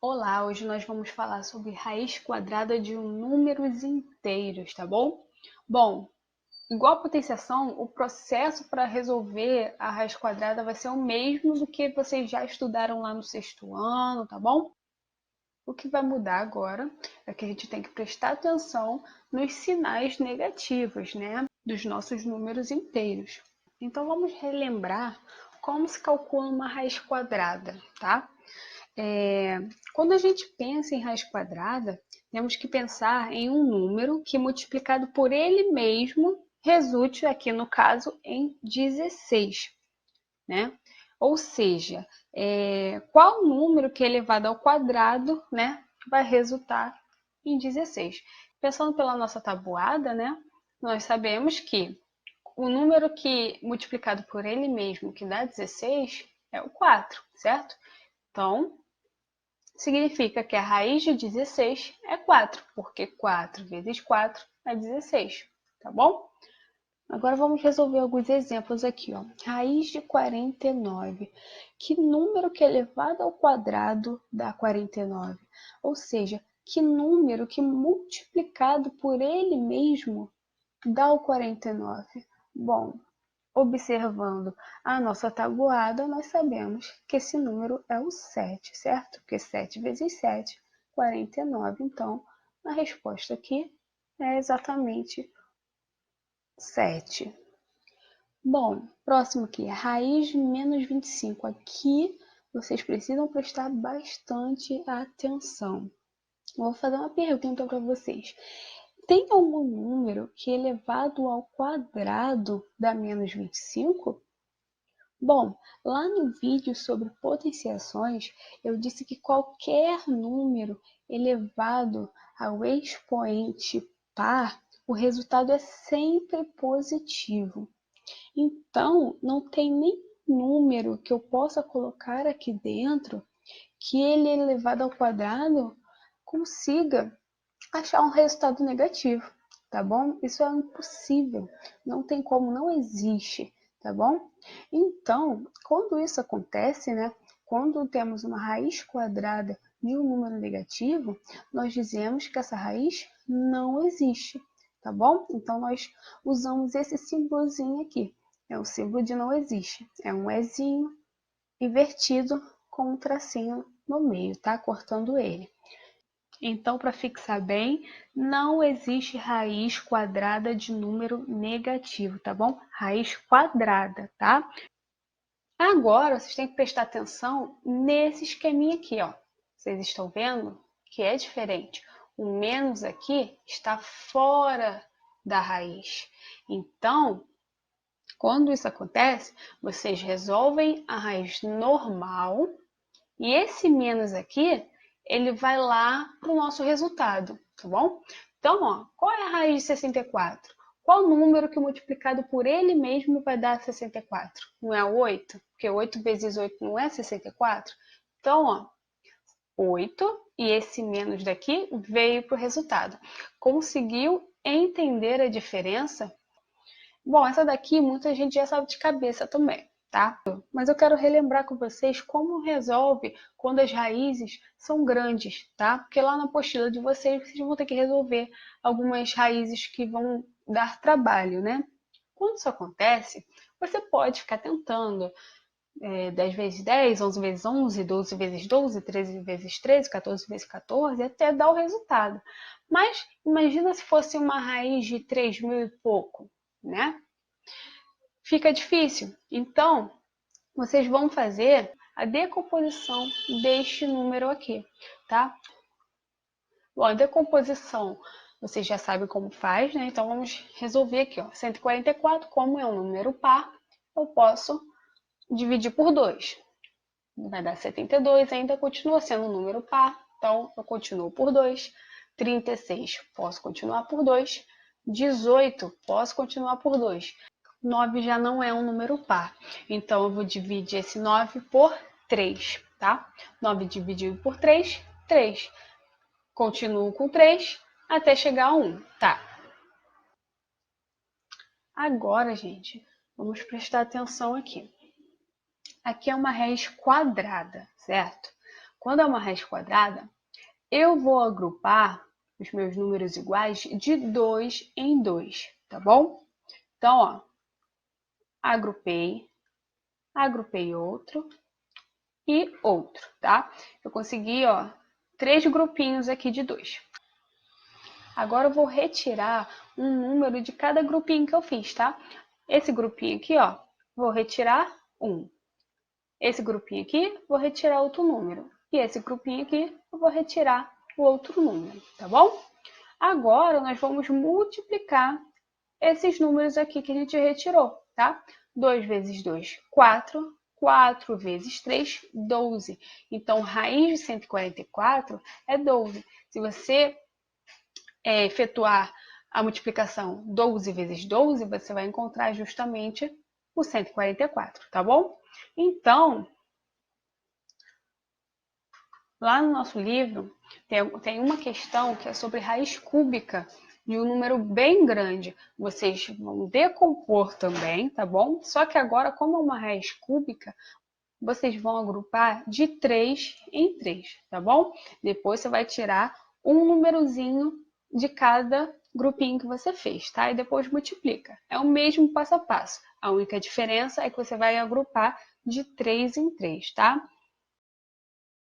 Olá, hoje nós vamos falar sobre raiz quadrada de números inteiros, tá bom? Bom, igual a potenciação, o processo para resolver a raiz quadrada vai ser o mesmo do que vocês já estudaram lá no sexto ano, tá bom? O que vai mudar agora é que a gente tem que prestar atenção nos sinais negativos, né, dos nossos números inteiros. Então vamos relembrar como se calcula uma raiz quadrada, tá? Quando a gente pensa em raiz quadrada, temos que pensar em um número que, multiplicado por ele mesmo, resulte, aqui no caso, em 16, né? Ou seja, qual número que elevado ao quadrado, né, vai resultar em 16? Pensando pela nossa tabuada, né, nós sabemos que o número que, multiplicado por ele mesmo, que dá 16, é o 4, certo? Então, significa que a raiz de 16 é 4, porque 4 vezes 4 é 16, tá bom? Agora vamos resolver alguns exemplos aqui, ó. Raiz de 49. Que número que elevado ao quadrado dá 49? Ou seja, que número que multiplicado por ele mesmo dá o 49? Bom, observando a nossa tabuada, nós sabemos que esse número é o 7, certo? Porque 7 vezes 7, 49. Então, a resposta aqui é exatamente 7. Bom, próximo aqui, raiz de menos 25. Aqui vocês precisam prestar bastante atenção. Vou fazer uma pergunta para vocês. Tem algum número que elevado ao quadrado dá menos 25? Bom, lá no vídeo sobre potenciações, eu disse que qualquer número elevado ao expoente par, o resultado é sempre positivo. Então, não tem nem número que eu possa colocar aqui dentro que ele elevado ao quadrado consiga achar um resultado negativo, tá bom? Isso é impossível, não tem como, não existe, tá bom? Então, quando isso acontece, né? Quando temos uma raiz quadrada de um número negativo, nós dizemos que essa raiz não existe, tá bom? Então, nós usamos esse símbolozinho aqui, é o símbolo de não existe, é um ezinho invertido com um tracinho no meio, tá? Cortando ele. Então, para fixar bem, não existe raiz quadrada de número negativo, tá bom? Raiz quadrada, tá? Agora, vocês têm que prestar atenção nesse esqueminha aqui, ó. Vocês estão vendo que é diferente. O menos aqui está fora da raiz. Então, quando isso acontece, vocês resolvem a raiz normal e esse menos aqui, ele vai lá para o nosso resultado, tá bom? Então, ó, qual é a raiz de 64? Qual número que multiplicado por ele mesmo vai dar 64? Não é o 8? Porque 8 vezes 8 não é 64? Então, ó, 8 e esse menos daqui veio para o resultado. Conseguiu entender a diferença? Bom, essa daqui muita gente já sabe de cabeça também, tá? Mas eu quero relembrar com vocês como resolve quando as raízes são grandes, tá? Porque lá na apostila de vocês vão ter que resolver algumas raízes que vão dar trabalho, né? Quando isso acontece, você pode ficar tentando 10 vezes 10, 11 vezes 11, 12 vezes 12, 13 vezes 13, 14 vezes 14, até dar o resultado. Mas imagina se fosse uma raiz de 3.000 e pouco, né? Fica difícil. Então, vocês vão fazer a decomposição deste número aqui, tá? Bom, a decomposição vocês já sabem como faz, né? Então, vamos resolver aqui, ó. 144, como é um número par, eu posso dividir por 2. Vai dar 72, ainda continua sendo um número par, então eu continuo por 2. 36, posso continuar por 2. 18, posso continuar por 2. 9 já não é um número par, então eu vou dividir esse 9 por 3, tá? 9 dividido por 3, 3. Continuo com 3 até chegar a 1, tá? Agora, gente, vamos prestar atenção aqui. Aqui é uma raiz quadrada, certo? quando é uma raiz quadrada, eu vou agrupar os meus números iguais de 2 em 2, tá bom? Então, ó, agrupei outro e outro, tá? Eu consegui, ó, 3 grupinhos aqui de 2. Agora eu vou retirar um número de cada grupinho que eu fiz, tá? Esse grupinho aqui, ó, vou retirar 1. Esse grupinho aqui, vou retirar outro número. E esse grupinho aqui, eu vou retirar o outro número, tá bom? Agora, nós vamos multiplicar esses números aqui que a gente retirou, tá? 2 vezes 2, 4. 4 vezes 3, 12. Então, raiz de 144 é 12. Se você efetuar a multiplicação 12 vezes 12, você vai encontrar justamente o 144, tá bom? Então, lá no nosso livro, tem uma questão que é sobre raiz cúbica de um número bem grande. Vocês vão decompor também, tá bom? Só que agora, como é uma raiz cúbica, vocês vão agrupar de 3 em 3, tá bom? Depois você vai tirar um númerozinho de cada grupinho que você fez, tá? E depois multiplica. É o mesmo passo a passo. A única diferença é que você vai agrupar de 3 em 3, tá?